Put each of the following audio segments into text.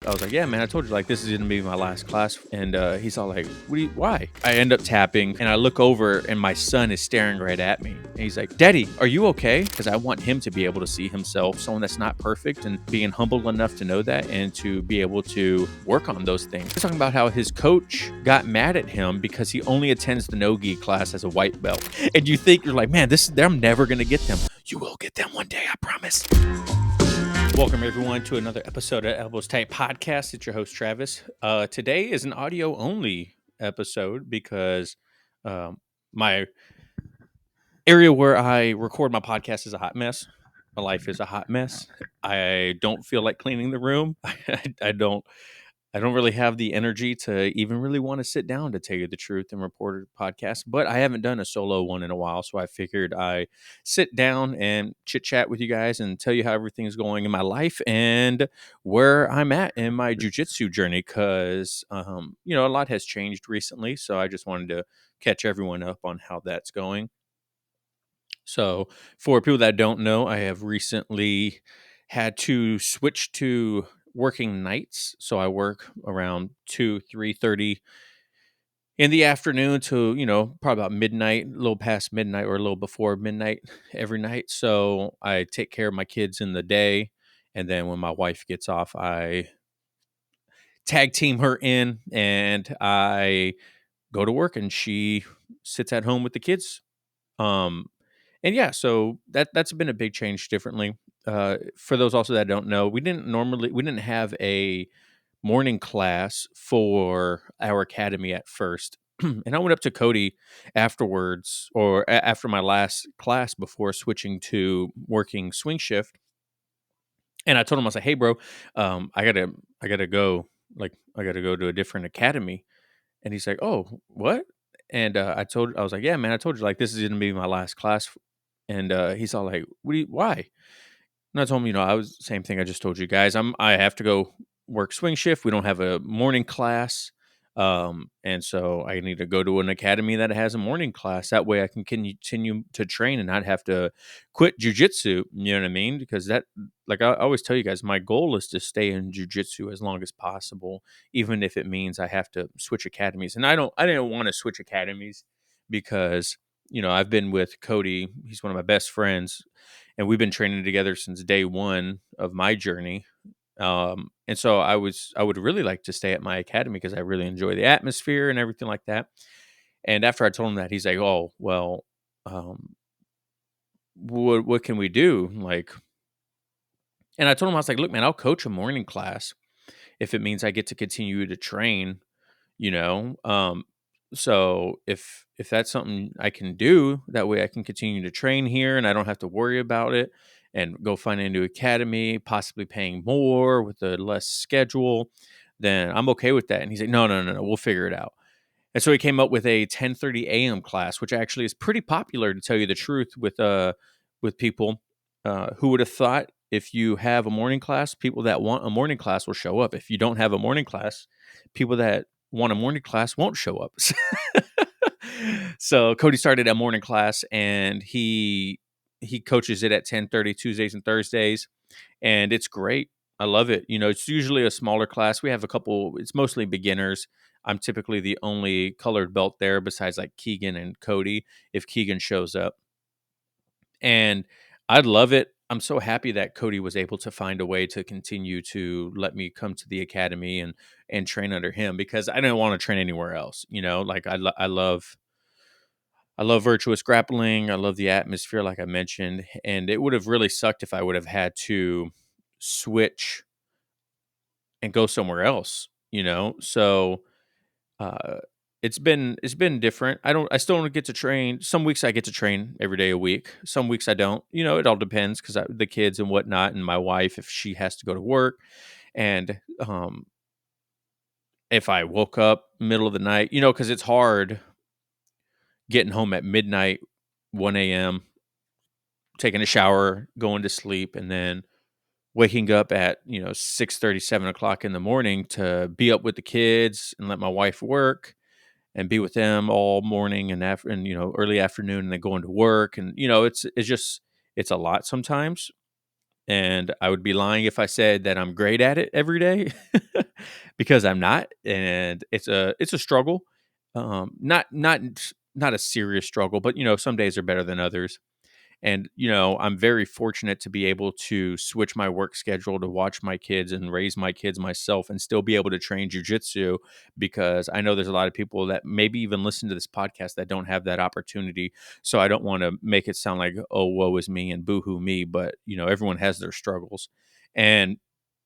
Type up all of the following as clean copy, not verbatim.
I was like, yeah, man, I told you, like, this is going to be my last class. And he's all like, why? I end up tapping and I look over and my son is staring right at me. And he's like, Daddy, are you okay? Because I want him to be able to see himself, someone that's not perfect, and being humble enough to know that and to be able to work on those things. He's talking about how his coach got mad at him because he only attends the no-gi class as a white belt. And you think, you're like, man, I'm never going to get them. You will get them one day, I promise. Welcome, everyone, to another episode of Elbows Tight Podcast. It's your host, Travis. Today is an audio-only episode because my area where I record my podcast is a hot mess. My life is a hot mess. I don't feel like cleaning the room. I don't really have the energy to even really want to sit down, to tell you the truth, and record a podcast. But I haven't done a solo one in a while, so I figured I sit down and chit chat with you guys and tell you how everything's going in my life and where I'm at in my jiu-jitsu journey. Because a lot has changed recently, so I just wanted to catch everyone up on how that's going. So, for people that don't know, I have recently had to switch to working nights. So I work around 2-3:30 in the afternoon to, probably about midnight, a little past midnight or a little before midnight every night. So I take care of my kids in the day. And then when my wife gets off, I tag team her in and I go to work and she sits at home with the kids. Um, and yeah, so that's been a big change differently. For those also that don't know, we didn't have a morning class for our academy at first. And I went up to Cody afterwards, or after my last class before switching to working swing shift. And I told him, I was like, "Hey, bro, I gotta go. Like, I gotta go to a different academy." And he's like, "Oh, what?" And I was like, "Yeah, man, I told you, like, this is gonna be my last class." And he's all like, why?" And I told him, I was same thing I just told you guys. I have to go work swing shift. We don't have a morning class. And so I need to go to an academy that has a morning class. That way I can continue to train and not have to quit jujitsu. You know what I mean? Because that, like I always tell you guys, my goal is to stay in jujitsu as long as possible, even if it means I have to switch academies. And I didn't want to switch academies because, I've been with Cody. He's one of my best friends and we've been training together since day one of my journey. And so I would really like to stay at my academy because I really enjoy the atmosphere and everything like that. And after I told him that, he's like, "Oh, well, what can we do?" Like, and I told him, I was like, "Look, man, I'll coach a morning class if it means I get to continue to train, you know. So if that's something I can do, that way I can continue to train here and I don't have to worry about it and go find a new academy, possibly paying more with a less schedule, then I'm okay with that." And he's like, "No, no, no, no, we'll figure it out." And so he came up with a 10:30 a.m. class, which actually is pretty popular, to tell you the truth, with people. Who would have thought, if you have a morning class, people that want a morning class will show up. If you don't have a morning class, people that want a morning class won't show up. So Cody started a morning class and he coaches it at 10:30 Tuesdays and Thursdays, and it's great. I love it. It's usually a smaller class. We have a couple, it's mostly beginners. I'm typically the only colored belt there besides like Keegan and Cody, if Keegan shows up. And I'd love it. I'm so happy that Cody was able to find a way to continue to let me come to the academy and train under him, because I didn't want to train anywhere else. Like I love virtuous grappling. I love the atmosphere, like I mentioned, and it would have really sucked if I would have had to switch and go somewhere else. So uh, it's been different. I still don't get to train. Some weeks I get to train every day a week. Some weeks I don't. It all depends because the kids and whatnot, and my wife, if she has to go to work, and if I woke up middle of the night, because it's hard getting home at midnight, 1 a.m., taking a shower, going to sleep, and then waking up at 6:30, 7 o'clock in the morning to be up with the kids and let my wife work and be with them all morning and after, and early afternoon, and then going to work, and it's a lot sometimes. and I would be lying if I said that I'm great at it every day because I'm not, and it's a struggle. Not a serious struggle, but some days are better than others. And, I'm very fortunate to be able to switch my work schedule to watch my kids and raise my kids myself and still be able to train jujitsu, because I know there's a lot of people that maybe even listen to this podcast that don't have that opportunity. So I don't want to make it sound like, oh, woe is me and boo-hoo me, but everyone has their struggles. And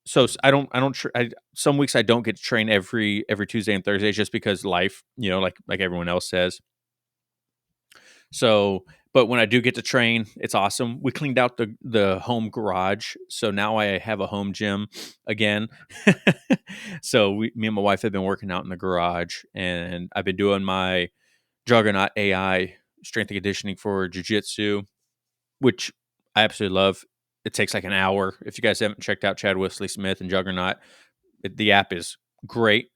so some weeks I don't get to train every Tuesday and Thursday just because life, like everyone else says. So, but when I do get to train, it's awesome. We cleaned out the home garage, so now I have a home gym again. So me and my wife have been working out in the garage, and I've been doing my Juggernaut AI strength and conditioning for jiu-jitsu, which I absolutely love. It takes like an hour. If you guys haven't checked out Chad Wesley Smith and Juggernaut, the app is great.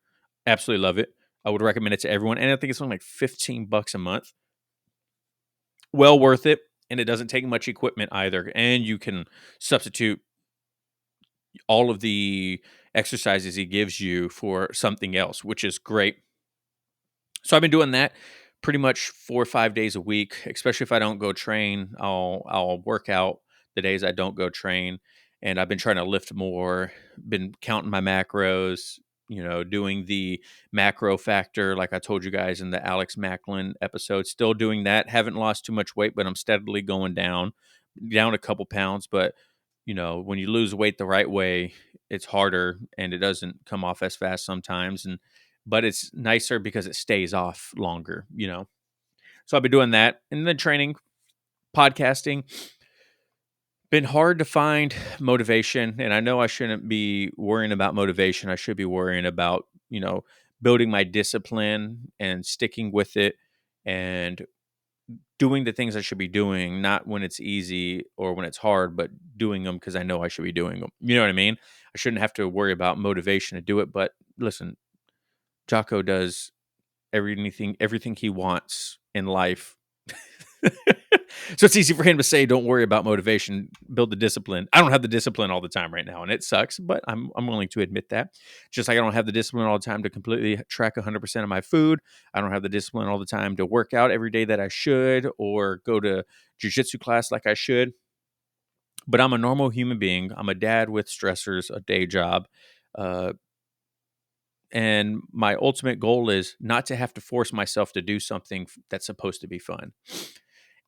Absolutely love it. I would recommend it to everyone, and I think it's only like $15 a month. Well worth it, and it doesn't take much equipment either, and you can substitute all of the exercises he gives you for something else, which is great. So I've been doing that pretty much 4 or 5 days a week. Especially if I don't go train, I'll work out the days I don't go train, and I've been trying to lift more, been counting my macros, doing the macro factor like I told you guys in the Alex Macklin episode. Still doing that. Haven't lost too much weight, but I'm steadily going down a couple pounds. But when you lose weight the right way, it's harder and it doesn't come off as fast sometimes. But it's nicer because it stays off longer. So I've been doing that, and then training, podcasting. Been hard to find motivation, and I know I shouldn't be worrying about motivation. I should be worrying about, building my discipline and sticking with it and doing the things I should be doing, not when it's easy or when it's hard, but doing them because I know I should be doing them. You know what I mean? I shouldn't have to worry about motivation to do it, but listen, Jocko does everything he wants in life. So it's easy for him to say, don't worry about motivation, build the discipline. I don't have the discipline all the time right now, and it sucks, but I'm willing to admit that. Just like I don't have the discipline all the time to completely track 100% of my food. I don't have the discipline all the time to work out every day that I should, or go to jiu-jitsu class like I should. But I'm a normal human being. I'm a dad with stressors, a day job. And my ultimate goal is not to have to force myself to do something that's supposed to be fun.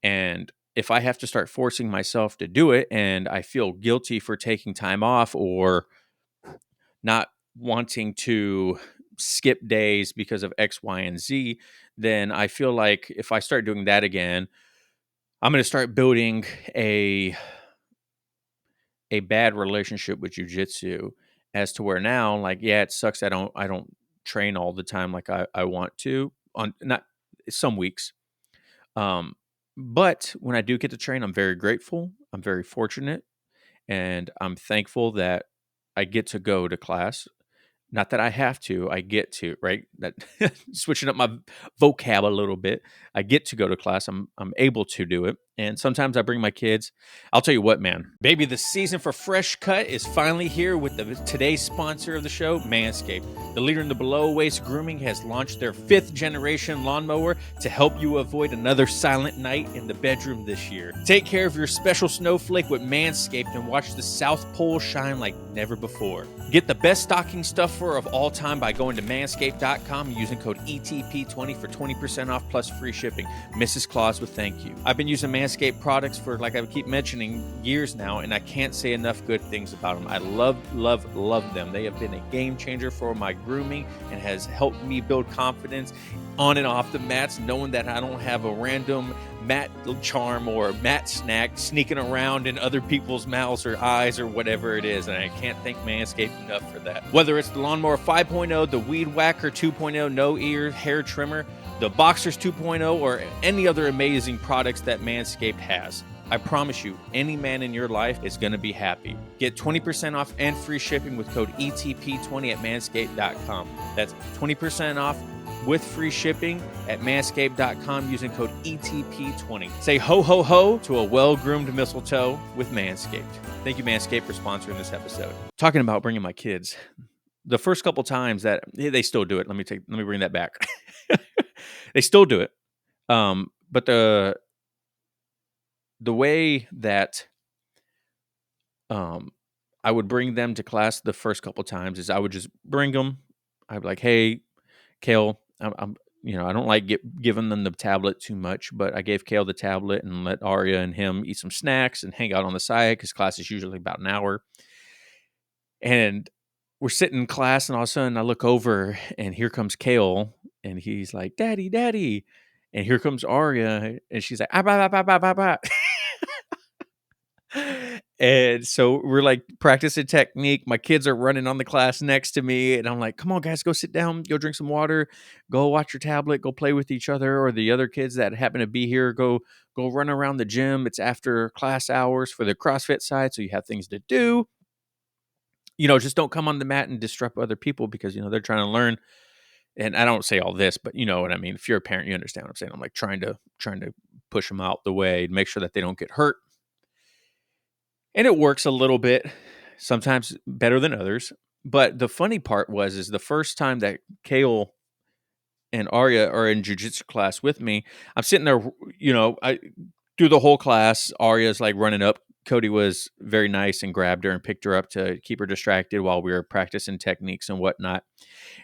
And if I have to start forcing myself to do it and I feel guilty for taking time off or not wanting to skip days because of X, Y, and Z, then I feel like if I start doing that again, I'm going to start building a bad relationship with jiu-jitsu, as to where now, like, yeah, it sucks. I don't train all the time like I want to, on not some weeks. But when I do get to train, I'm very grateful. I'm very fortunate, and I'm thankful that I get to go to class. Not that I have to, I get to, right? That switching up my vocab a little bit. I get to go to class. I'm able to do it. And sometimes I bring my kids. I'll tell you what, man. Baby, the season for Fresh Cut is finally here with today's sponsor of the show, Manscaped. The leader in the below waist grooming has launched their 5th generation lawnmower to help you avoid another silent night in the bedroom this year. Take care of your special snowflake with Manscaped and watch the South Pole shine like never before. Get the best stocking stuffer of all time by going to manscaped.com and using code ETP20 for 20% off plus free shipping. Mrs. Claus with thank you. I've been using Manscaped products for, like I keep mentioning, years now, and I can't say enough good things about them. I love them. They have been a game changer for my grooming and has helped me build confidence on and off the mats, knowing that I don't have a random mat charm or mat snack sneaking around in other people's mouths or eyes or whatever it is. And I can't thank Manscaped enough for that. Whether it's the Lawnmower 5.0, the Weed Whacker 2.0 no ear hair trimmer, the Boxers 2.0, or any other amazing products that Manscaped has, I promise you, any man in your life is going to be happy. Get 20% off and free shipping with code ETP20 at manscaped.com. That's 20% off with free shipping at manscaped.com using code ETP20. Say ho, ho, ho to a well-groomed mistletoe with Manscaped. Thank you, Manscaped, for sponsoring this episode. Talking about bringing my kids. The first couple times that they still do it. Let me bring that back. They still do it. But the way that I would bring them to class the first couple times is I would just bring them. I'd be like, "Hey, Kale, I'm I don't like giving them the tablet too much, but I gave Kale the tablet and let Arya and him eat some snacks and hang out on the side because class is usually about an hour." And we're sitting in class, and all of a sudden I look over, and here comes Kale, and he's like, "Daddy, Daddy," and here comes Arya, and she's like, "Ah, bah, bah, bah, bah, bah, bah." And so we're like practicing technique. My kids are running on the class next to me, and I'm like, "Come on, guys, go sit down, go drink some water, go watch your tablet, go play with each other, or the other kids that happen to be here, go run around the gym. It's after class hours for the CrossFit side, so you have things to do. Just don't come on the mat and disrupt other people because they're trying to learn." And I don't say all this, but you know what I mean. If you're a parent, you understand what I'm saying. I'm like trying to push them out the way, make sure that they don't get hurt. And it works a little bit, sometimes better than others. But the funny part is the first time that Kale and Arya are in jujitsu class with me, I'm sitting there, I through the whole class, Arya's like running up. Cody was very nice and grabbed her and picked her up to keep her distracted while we were practicing techniques and whatnot.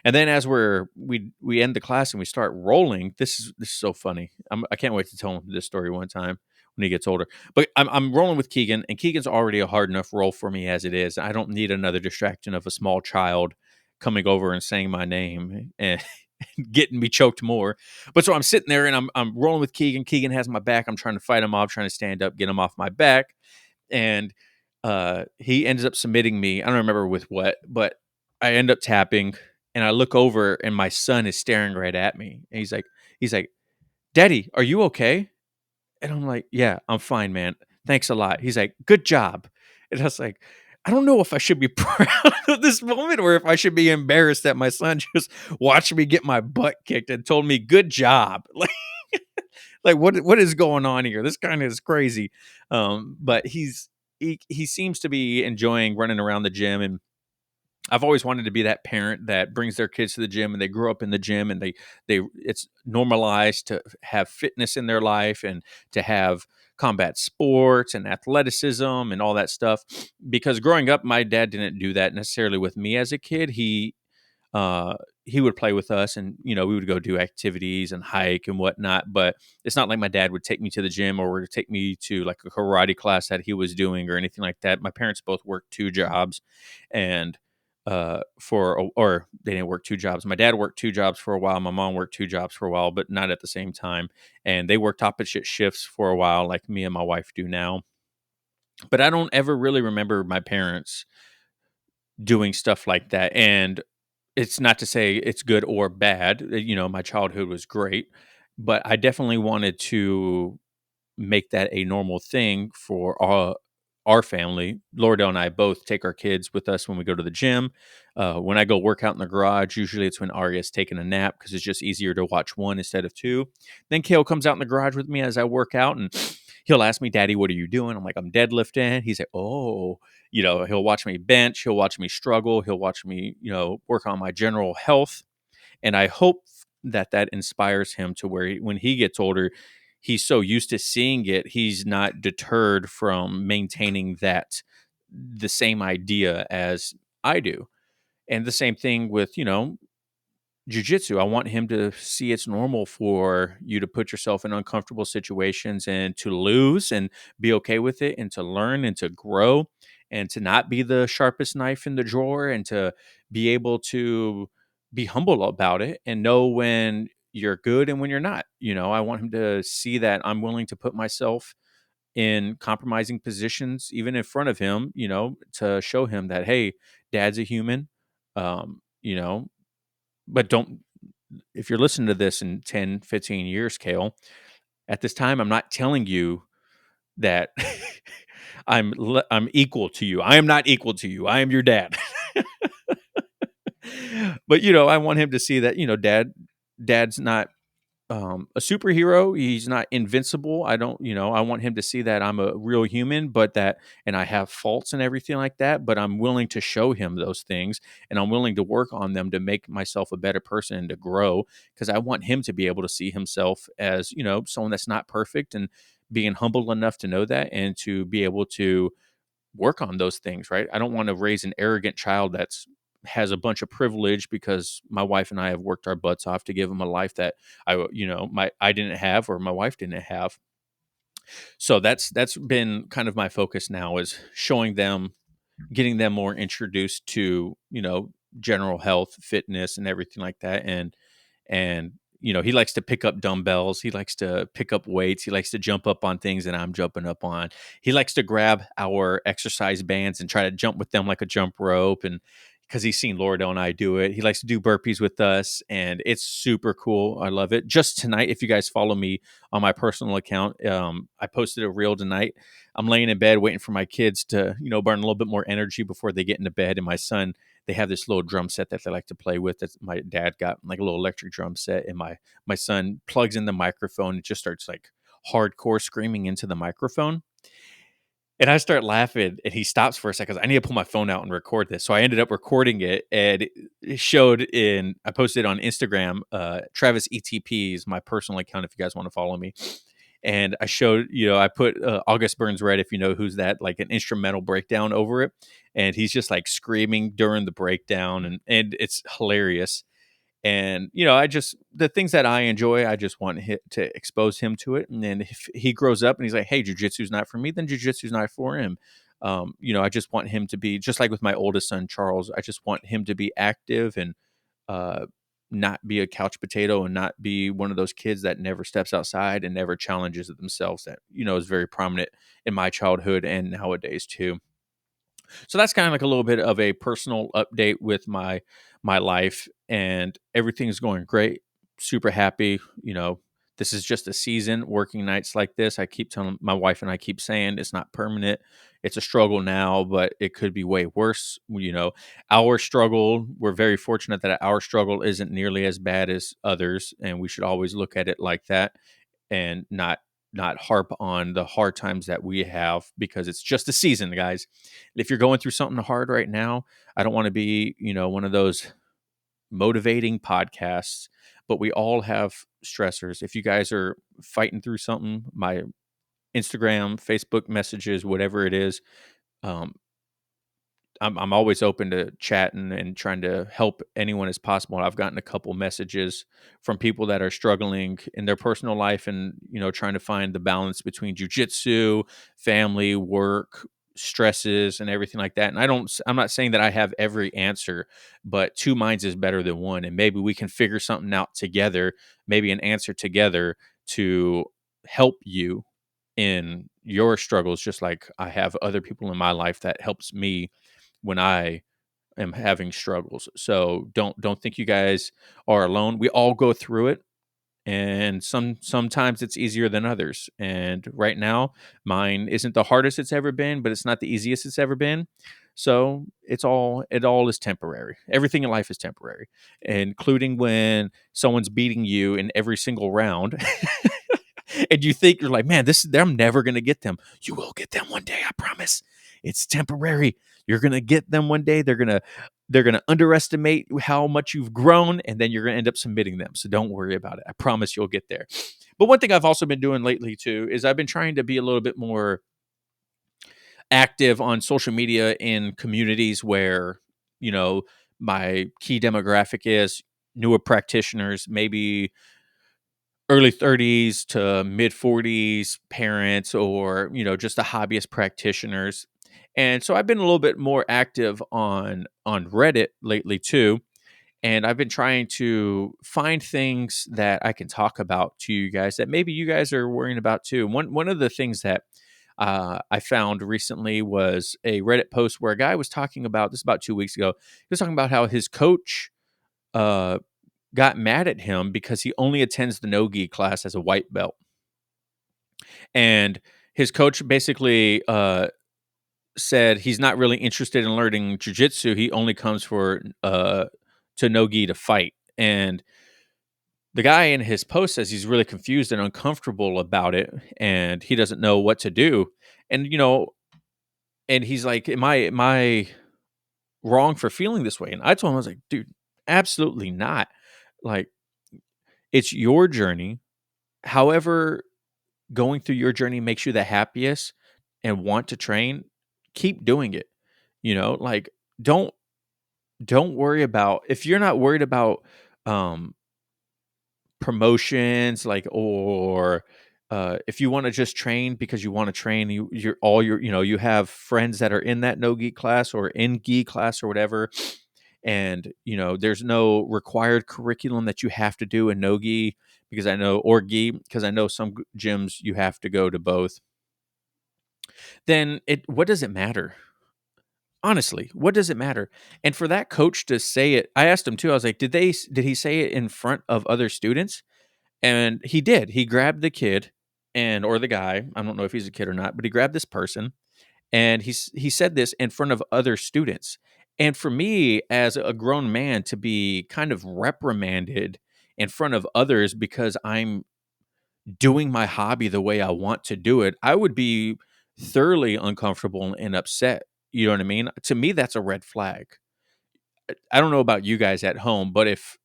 And then as we end the class and we start rolling, this is so funny. I can't wait to tell him this story one time when he gets older. But I'm rolling with Keegan, and Keegan's already a hard enough roll for me as it is. I don't need another distraction of a small child coming over and saying my name and getting me choked more. But so I'm sitting there and I'm rolling with Keegan. Keegan has my back. I'm trying to fight him off, trying to stand up, get him off my back, and he ends up submitting me. I don't remember with what, but I end up tapping, and I look over, and my son is staring right at me, and he's like, "Daddy, are you okay?" And I'm like, "Yeah, I'm fine, man. Thanks a lot." He's like, "Good job." And I was like, I don't know if I should be proud of this moment or if I should be embarrassed that my son just watched me get my butt kicked and told me good job. Like what is going on here? This kind of is crazy. But he seems to be enjoying running around the gym, and I've always wanted to be that parent that brings their kids to the gym and they grow up in the gym and they it's normalized to have fitness in their life and to have combat sports and athleticism and all that stuff. Because growing up, my dad didn't do that necessarily with me as a kid. He would play with us, and we would go do activities and hike and whatnot. But it's not like my dad would take me to the gym or would take me to like a karate class that he was doing or anything like that. My parents both worked two jobs, and or they didn't work two jobs. My dad worked two jobs for a while. My mom worked two jobs for a while, but not at the same time. And they worked opposite shifts for a while, like me and my wife do now. But I don't ever really remember my parents doing stuff like that. And it's not to say it's good or bad. My childhood was great, but I definitely wanted to make that a normal thing for our family. Lauderdale and I both take our kids with us when we go to the gym. When I go work out in the garage, usually it's when Arya's taking a nap because it's just easier to watch one instead of two. Then Kale comes out in the garage with me as I work out, and he'll ask me, "Daddy, what are you doing?" I'm like, "I'm deadlifting." He's like, "Oh," he'll watch me bench, he'll watch me struggle, he'll watch me, work on my general health. And I hope that inspires him to where when he gets older, he's so used to seeing it, he's not deterred from maintaining the same idea as I do. And the same thing with, jujitsu. I want him to see it's normal for you to put yourself in uncomfortable situations and to lose and be okay with it and to learn and to grow and to not be the sharpest knife in the drawer and to be able to be humble about it and know when you're good and when you're not. I want him to see that I'm willing to put myself in compromising positions, even in front of him, to show him that, hey, dad's a human. Um, you know, but don't if you're listening to this in 10, 15 years, Kale, at this time, I'm not telling you that I'm equal to you. I am not equal to you. I am your dad. But, I want him to see that, dad dad's not a superhero. He's not invincible. I don't, I want him to see that I'm a real human, and I have faults and everything like that, but I'm willing to show him those things and I'm willing to work on them to make myself a better person and to grow because I want him to be able to see himself as, someone that's not perfect and being humble enough to know that and to be able to work on those things, right? I don't want to raise an arrogant child that's has a bunch of privilege because my wife and I have worked our butts off to give him a life that I didn't have or my wife didn't have. So that's been kind of my focus now is showing them, getting them more introduced to, general health, fitness and everything like that. And he likes to pick up dumbbells, he likes to pick up weights, he likes to jump up on things that I'm jumping up on. He likes to grab our exercise bands and try to jump with them like a jump rope, and because he's seen Laura and I do it, he likes to do burpees with us, and it's super cool. I love it. Just tonight, if you guys follow me on my personal account, I posted a reel tonight. I'm laying in bed waiting for my kids to burn a little bit more energy before they get into bed, and my son, they have this little drum set that they like to play with. That my dad got, like a little electric drum set, and my son plugs in the microphone and just starts like hardcore screaming into the microphone. And I start laughing, and he stops for a second. I need to pull my phone out and record this. So I ended up recording it, and it showed in. I posted it on Instagram. Travis ETP is my personal account if you guys want to follow me. And I showed, I put August Burns Red, if you know who's that, like an instrumental breakdown over it, and he's just like screaming during the breakdown, and it's hilarious. And I just, the things that I enjoy, I just want to expose him to it. And then if he grows up and he's like, hey, jujitsu's not for me, then jujitsu's not for him. I just want him to be just like with my oldest son Charles. I just want him to be active and uh not be a couch potato and not be one of those kids that never steps outside and never challenges themselves, that is very prominent in my childhood and nowadays too. So that's kind of like a little bit of a personal update with my life, and everything's going great. Super happy. This is just a season. Working nights like this, I keep telling my wife and I keep saying it's not permanent. It's a struggle now, but it could be way worse. Our struggle, we're very fortunate that our struggle isn't nearly as bad as others, and we should always look at it like that and not harp on the hard times that we have, because it's just a season, guys. If you're going through something hard right now, I don't want to be, one of those motivating podcasts, but we all have stressors. If you guys are fighting through something, my Instagram, Facebook messages, whatever it is, um, I'm always open to chatting and trying to help anyone as possible. I've gotten a couple messages from people that are struggling in their personal life and, trying to find the balance between jujitsu, family, work, stresses, and everything like that. And I'm not saying that I have every answer, but two minds is better than one. And maybe we can figure something out together, maybe an answer together to help you in your struggles, just like I have other people in my life that helps me when I am having struggles. So don't think you guys are alone. We all go through it, and sometimes it's easier than others. And right now, mine isn't the hardest it's ever been, but it's not the easiest it's ever been. So it all is temporary. Everything in life is temporary, including when someone's beating you in every single round. And you think you're like, man, I'm never gonna get them. You will get them one day, I promise. It's temporary. You're gonna get them one day. They're gonna underestimate how much you've grown, and then you're gonna end up submitting them. So don't worry about it. I promise you'll get there. But one thing I've also been doing lately too is I've been trying to be a little bit more active on social media in communities where, you know, my key demographic is newer practitioners, maybe early 30s to mid 40s parents, or just the hobbyist practitioners. And so I've been a little bit more active on Reddit lately too, and I've been trying to find things that I can talk about to you guys that maybe you guys are worrying about too. One of the things that I found recently was a Reddit post where a guy was talking about this about 2 weeks ago. He was talking about how his coach uh, got mad at him because he only attends the no-gi class as a white belt. And his coach basically said he's not really interested in learning jiu-jitsu. He only comes for to no-gi to fight. And The guy in his post says he's really confused and uncomfortable about it, and he doesn't know what to do. And and he's like, am I wrong for feeling this way? And I told him, I was like, dude, absolutely not. Like, it's your journey. However, going through your journey makes you the happiest and want to train, keep doing it. Like, don't don't worry about, if you're not worried about um promotions, like, or if you want to just train because you want to train, you're all your you have friends that are in that no gi class or in gi class or whatever, and there's no required curriculum that you have to do in no gi, because I know, or gi, because I know some gyms you have to go to both. Then what does it matter? Honestly, what does it matter? And for that coach to say it, I asked him too. I was like, did he say it in front of other students? And he did. He grabbed the kid, or the guy. I don't know if he's a kid or not, but he grabbed this person, and he said this in front of other students. And for me, as a grown man, to be kind of reprimanded in front of others because I'm doing my hobby the way I want to do it, I would be thoroughly uncomfortable and upset. You know what I mean? To me, that's a red flag. I don't know about you guys at home, but if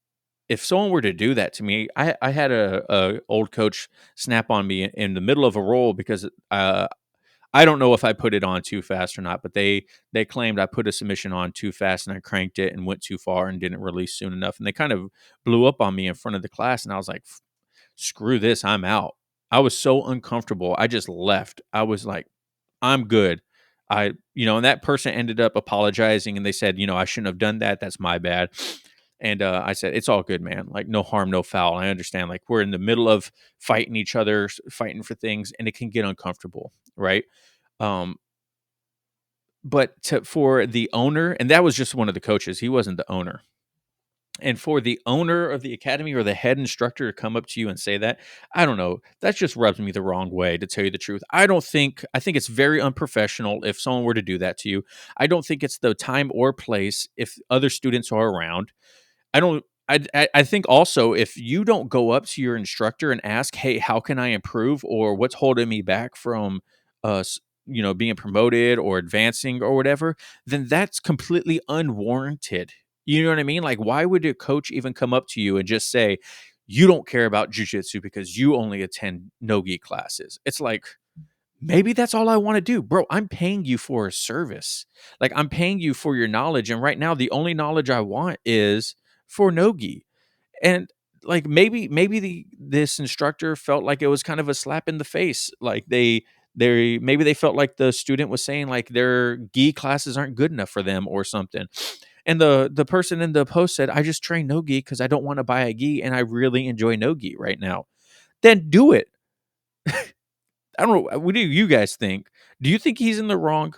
someone were to do that to me, I had a old coach snap on me in the middle of a roll because I don't know if I put it on too fast or not, but they claimed I put a submission on too fast and I cranked it and went too far and didn't release soon enough, and they kind of blew up on me in front of the class, and I was like, screw this, I'm out. I was so uncomfortable, I just left. I was like, I'm good. And that person ended up apologizing, and they said, I shouldn't have done that. That's my bad. And I said, it's all good, man. Like, no harm, no foul. I understand. Like, we're in the middle of fighting each other, fighting for things, and it can get uncomfortable, right? Um, but for the owner, and that was just one of the coaches, he wasn't the owner. And for the owner of the academy or the head instructor to come up to you and say that, I don't know, that just rubs me the wrong way, to tell you the truth. I think it's very unprofessional if someone were to do that to you. I don't think it's the time or place if other students are around. I don't. I think also, if you don't go up to your instructor and ask, "Hey, how can I improve?" or "What's holding me back from, being promoted or advancing or whatever," then that's completely unwarranted. You know what I mean? Like, why would a coach even come up to you and just say, "You don't care about jujitsu because you only attend no-gi classes"? It's like, maybe that's all I wanna do. Bro, I'm paying you for a service. Like, I'm paying you for your knowledge, and right now, the only knowledge I want is for no-gi. And, like, maybe this instructor felt like it was kind of a slap in the face. Like, maybe they felt like the student was saying, like, their gi classes aren't good enough for them or something. And the person in the post said, "I just train no-gi because I don't wanna buy a gi, and I really enjoy no-gi right now." Then do it. I don't know. What do you guys think? Do you think he's in the wrong?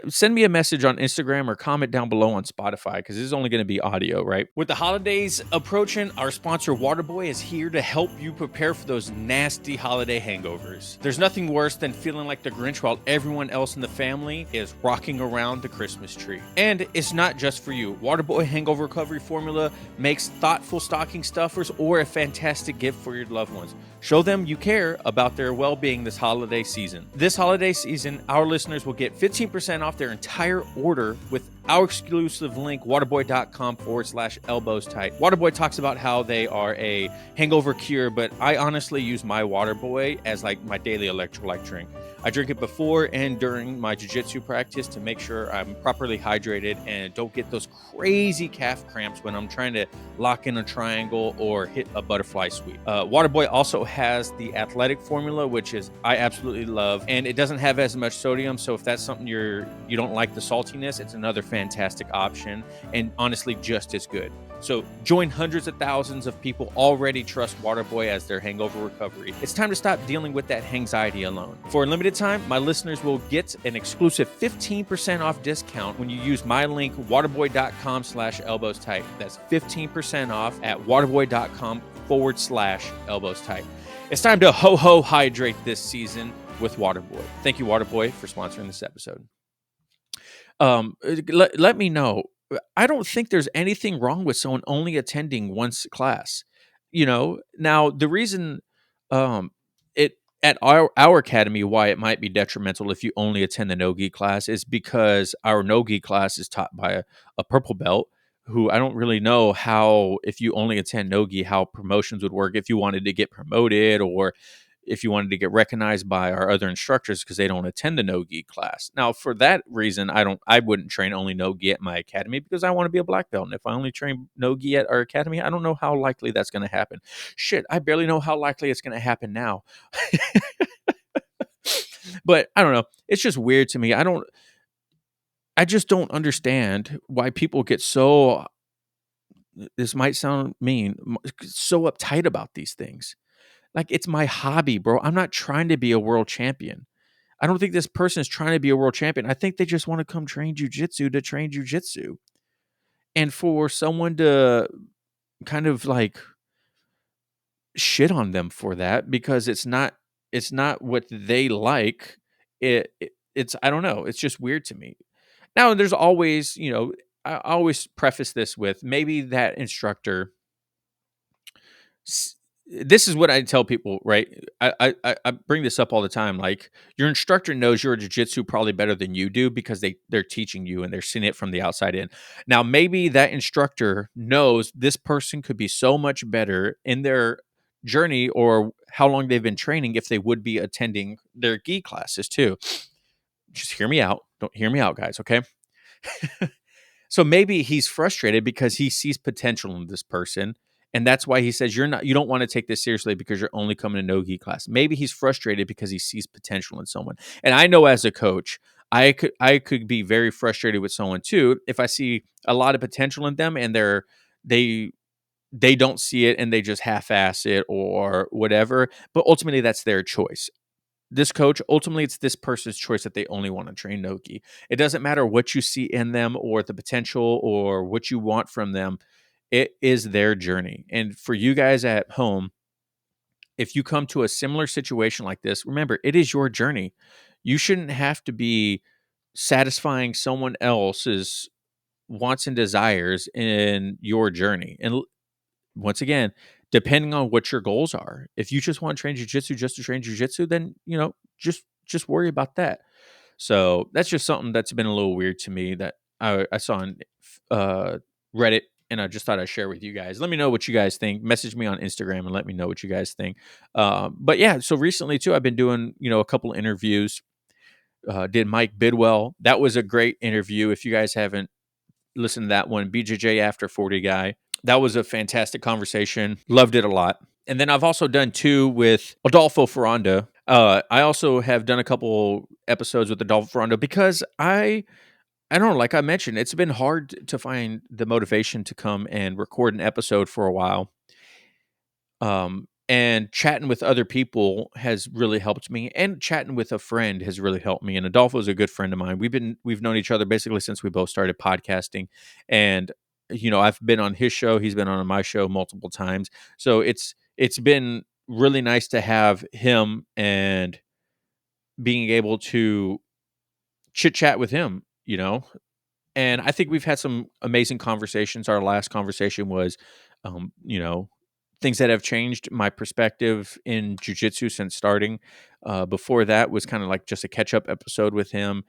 Send me a message on Instagram or comment down below on Spotify, because this is only going to be audio, right? With the holidays approaching, our sponsor Waterboy is here to help you prepare for those nasty holiday hangovers. There's nothing worse than feeling like the Grinch while everyone else in the family is rocking around the Christmas tree. And it's not just for you. Waterboy Hangover Recovery Formula makes thoughtful stocking stuffers or a fantastic gift for your loved ones. Show them you care about their well-being this holiday season. This holiday season, our listeners will get 15% off their entire order with our exclusive link, waterboy.com/elbows tight. Waterboy talks about how they are a hangover cure, but I honestly use my Waterboy as like my daily electrolyte drink. I drink it before and during my jiu-jitsu practice to make sure I'm properly hydrated and don't get those crazy calf cramps when I'm trying to lock in a triangle or hit a butterfly sweep. Waterboy also has the athletic formula, which is I absolutely love, and it doesn't have as much sodium. So if that's something you don't like the saltiness, it's another fantastic option, and honestly just as good. So join hundreds of thousands of people already trust Waterboy as their hangover recovery. It's time to stop dealing with that anxiety alone. For a limited time, my listeners will get an exclusive 15% off discount when you use my link, waterboy.com/elbows tight. That's 15% off at waterboy.com/elbows tight. It's time to ho hydrate this season with Waterboy. Thank you, Waterboy, for sponsoring this episode. Let me know. I don't think there's anything wrong with someone only attending one class. Now the reason um it at our academy, why it might be detrimental if you only attend the no-gi class, is because our no-gi class is taught by a purple belt, who I don't really know how, if you only attend no-gi, how promotions would work if you wanted to get promoted, or if you wanted to get recognized by our other instructors because they don't attend the no-gi class. Now, for that reason, I wouldn't train only no-gi at my academy, because I want to be a black belt. And if I only train no-gi at our academy, I don't know how likely that's going to happen. Shit, I barely know how likely it's going to happen now. But I don't know. It's just weird to me. I just don't understand why people get so, this might sound mean, so uptight about these things. Like, it's my hobby, bro. I'm not trying to be a world champion. I don't think this person is trying to be a world champion. I think they just want to come train jujitsu to train jujitsu. And for someone to kind of like shit on them for that because it's not what they like, it's, I don't know, it's just weird to me. Now there's always, I always preface this with, maybe that instructor, this is what I tell people, right? I bring this up all the time. Like, your instructor knows your jujitsu probably better than you do because they're teaching you and they're seeing it from the outside in. Now, maybe that instructor knows this person could be so much better in their journey or how long they've been training if they would be attending their gi classes too. Just hear me out. Don't hear me out, guys. Okay. So maybe he's frustrated because he sees potential in this person. And that's why he says, you don't want to take this seriously because you're only coming to no-gi class. Maybe he's frustrated because he sees potential in someone. And I know, as a coach, I could be very frustrated with someone too if I see a lot of potential in them and they they don't see it and they just half-ass it or whatever. But ultimately, that's their choice. This coach, ultimately, it's this person's choice that they only want to train no-gi. It doesn't matter what you see in them or the potential or what you want from them. It is their journey. And for you guys at home, if you come to a similar situation like this, remember, it is your journey. You shouldn't have to be satisfying someone else's wants and desires in your journey. And once again, depending on what your goals are, if you just want to train jujitsu just to train jujitsu, then just worry about that. So that's just something that's been a little weird to me that I saw on uh, Reddit, and I just thought I'd share with you guys. Let me know what you guys think. Message me on Instagram and let me know what you guys think. But yeah, so recently too, I've been doing a couple interviews. Did Mike Bidwell? That was a great interview. If you guys haven't listened to that one, BJJ After 40 guy. That was a fantastic conversation. Loved it a lot. And then I've also done two with Adolfo Ferranda. I also have done a couple episodes with Adolfo Ferranda because I don't know, like I mentioned, it's been hard to find the motivation to come and record an episode for a while. And chatting with other people has really helped me, and chatting with a friend has really helped me. And Adolfo is a good friend of mine. We've known each other basically since we both started podcasting, and I've been on his show, he's been on my show multiple times. So it's been really nice to have him and being able to chit chat with him. And I think we've had some amazing conversations. Our last conversation was, um, you know, things that have changed my perspective in jujitsu since starting. Before that was kind of like just a catch up episode with him.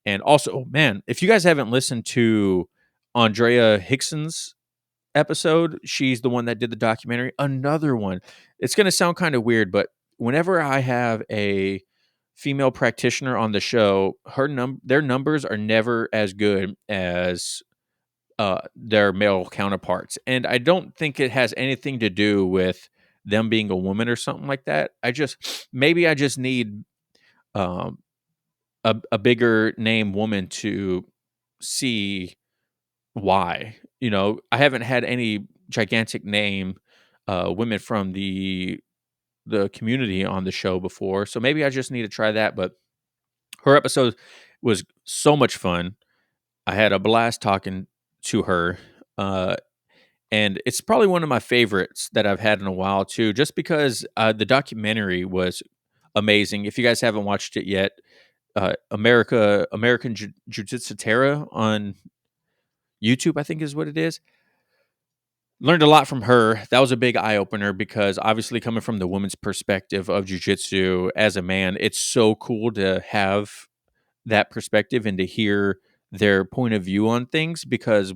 And also, man, if you guys haven't listened to Andrea Hickson's episode, she's the one that did the documentary. Another one. It's going to sound kind of weird, but whenever I have a female practitioner on the show, their numbers are never as good as their male counterparts. And I don't think it has anything to do with them being a woman or something like that. Maybe I just need um, a bigger name woman to see why. I haven't had any gigantic name women from the community on the show before, so maybe I just need to try that. But her episode was so much fun. I had a blast talking to her. And it's probably one of my favorites that I've had in a while too, just because the documentary was amazing. If you guys haven't watched it yet, American Jiu-Jitsu Terra on YouTube, I think is what it is. learned a lot from her. That was a big eye opener because obviously coming from the woman's perspective of jujitsu as a man, it's so cool to have that perspective and to hear their point of view on things because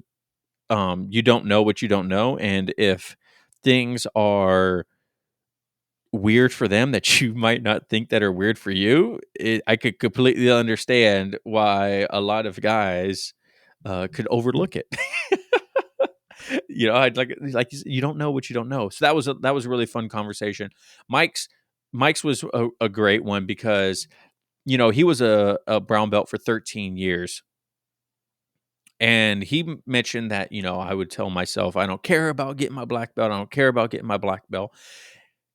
you don't know what you don't know, and if things are weird for them that you might not think that are weird for you, I could completely understand why a lot of guys could overlook it. I'd like you don't know what you don't know. So that was a really fun conversation. Mike's Mike's was a great one because he was a brown belt for 13 years. And he mentioned that, I would tell myself, I don't care about getting my black belt. I don't care about getting my black belt.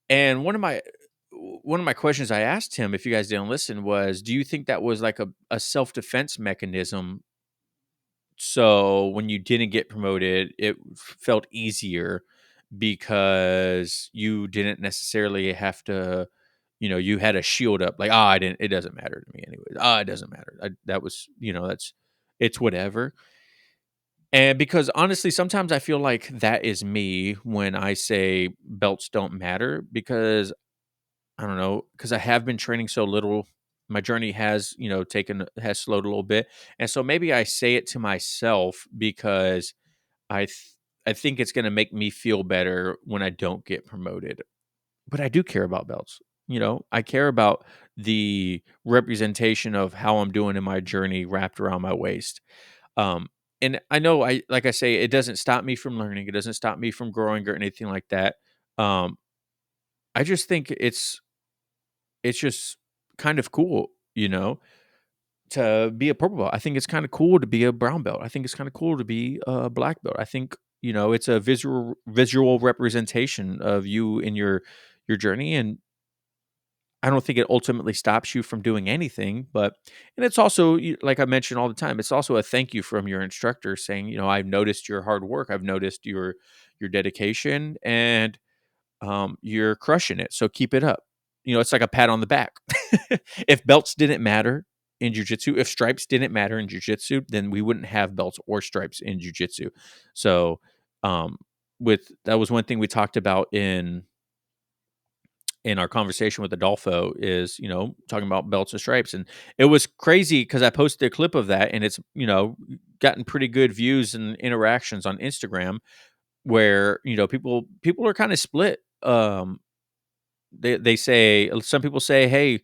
And one of my questions I asked him, if you guys didn't listen, was, do you think that was like a self-defense mechanism? So when you didn't get promoted, it felt easier because you didn't necessarily have to, you had a shield up, like, it doesn't matter to me anyways. It doesn't matter. That was, it's whatever. And because honestly, sometimes I feel like that is me when I say belts don't matter because I don't know, because I have been training so little. My journey has, has slowed a little bit. And so maybe I say it to myself because I th- I think it's going to make me feel better when I don't get promoted. But I do care about belts. I care about the representation of how I'm doing in my journey wrapped around my waist. Um, and I know like I say, it doesn't stop me from learning. It doesn't stop me from growing or anything like that. Um, I just think it's just kind of cool, to be a purple belt. I think it's kind of cool to be a brown belt. I think it's kind of cool to be a black belt. I think, it's a visual representation of you in your journey. And I don't think it ultimately stops you from doing anything, and it's also like I mention all the time, it's also a thank you from your instructor saying, I've noticed your hard work, I've noticed your dedication, and you're crushing it. So keep it up. It's like a pat on the back. If belts didn't matter in jujitsu, if stripes didn't matter in jujitsu, then we wouldn't have belts or stripes in jujitsu. So, um, with that was one thing we talked about in our conversation with Adolfo is, talking about belts and stripes. And it was crazy because I posted a clip of that and it's, gotten pretty good views and interactions on Instagram where, people are kind of split. They say, some people say, hey,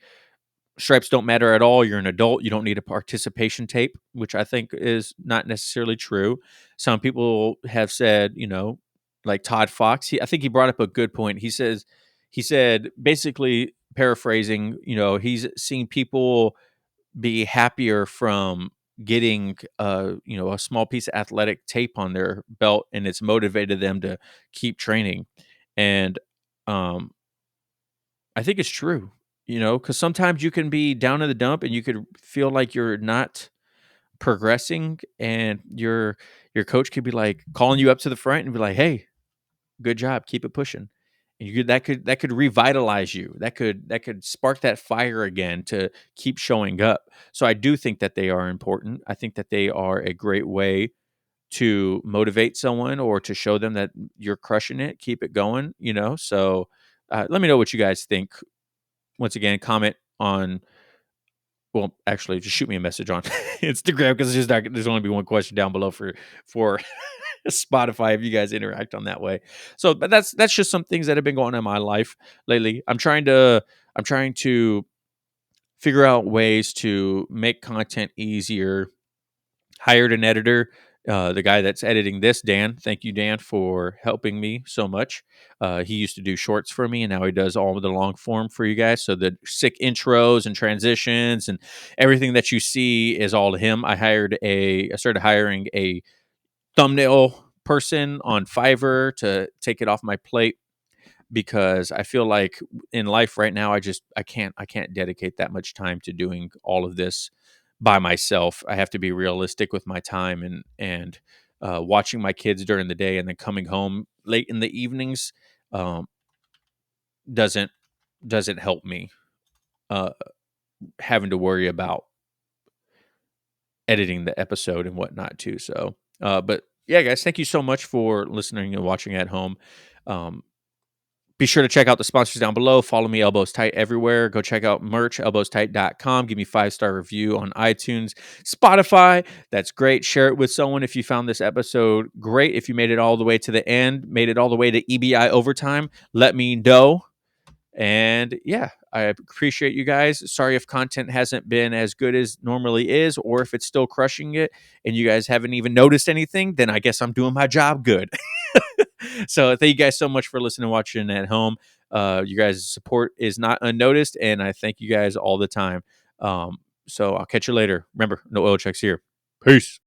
stripes don't matter at all. You're an adult. You don't need a participation tape, which I think is not necessarily true. Some people have said, like Todd Fox, I think he brought up a good point. He said, basically paraphrasing, he's seen people be happier from getting a small piece of athletic tape on their belt, and it's motivated them to keep training. And um I think it's true, because sometimes you can be down in the dump and you could feel like you're not progressing, and your coach could be like calling you up to the front and be like, "Hey, good job, keep it pushing." And that could revitalize you. That could spark that fire again to keep showing up. So I do think that they are important. I think that they are a great way to motivate someone or to show them that you're crushing it, keep it going. So let me know what you guys think. Once again, comment on, well, actually, just shoot me a message on Instagram because there's only be one question down below for Spotify if you guys interact on that way. So, but that's just some things that have been going on in my life lately. I'm trying to figure out ways to make content easier. Hired an editor, the guy that's editing this, Dan. Thank you, Dan, for helping me so much. He used to do shorts for me, and now he does all of the long form for you guys. So the sick intros and transitions and everything that you see is all him. I started hiring a thumbnail person on Fiverr to take it off my plate because I feel like in life right now I can't dedicate that much time to doing all of this by myself. I have to be realistic with my time, and watching my kids during the day and then coming home late in the evenings um, doesn't doesn't help me, uh, having to worry about editing the episode and whatnot too. So, but Yeah, guys, thank you so much for listening and watching at home. Um, Be sure to check out the sponsors down below. Follow me, Elbows Tight, everywhere. Go check out merch, elbowstight.com. Give me 5-star review on iTunes, Spotify. That's great. Share it with someone if you found this episode great. If you made it all the way to the end, made it all the way to EBI overtime, let me know. And yeah, I appreciate you guys. Sorry if content hasn't been as good as normally is, or if it's still crushing it and you guys haven't even noticed anything, then I guess I'm doing my job good. So thank you guys so much for listening and watching at home. You guys' support is not unnoticed, and I thank you guys all the time. So I'll catch you later. Remember, no oil checks here. Peace.